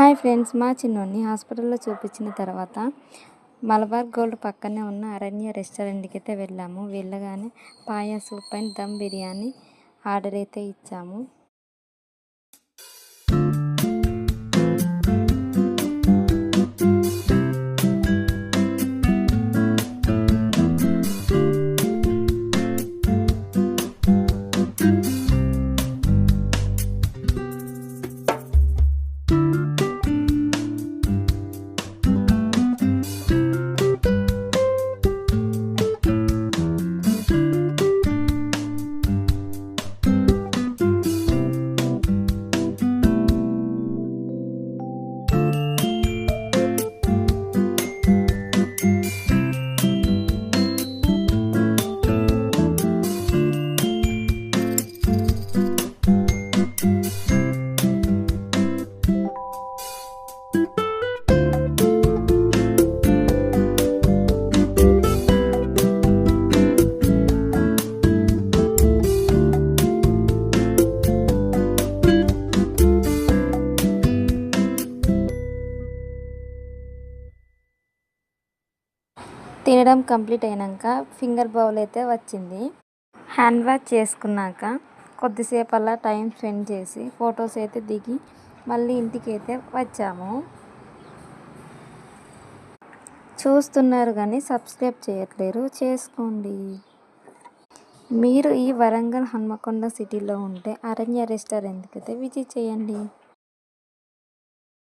Hi friends, మా చిన్నోడిని హాస్పిటల్లో చూపించిన తర్వాత మలబార్ గోల్డ్ పక్కనే ఉన్న అరణ్య రెస్టారెంట్కి అయితే వెళ్ళాము. వెళ్ళగానే paya soup and dum biryani order అయితే ఇచ్చాము. తినడం కంప్లీట్ అయినాక ఫింగర్ బౌల్ అయితే వచ్చింది. హ్యాండ్ వాష్ చేసుకున్నాక కొద్దిసేపు అలా టైం స్పెండ్ చేసి ఫొటోస్ అయితే దిగి మళ్ళీ ఇంటికి అయితే వచ్చాము. చూస్తున్నారు కానీ సబ్స్క్రైబ్ చేయట్లేరు, చేసుకోండి. మీరు ఈ వరంగల్ హన్మకొండ సిటీలో ఉంటే అరణ్య రెస్టారెంట్కి అయితే విజిట్ చేయండి.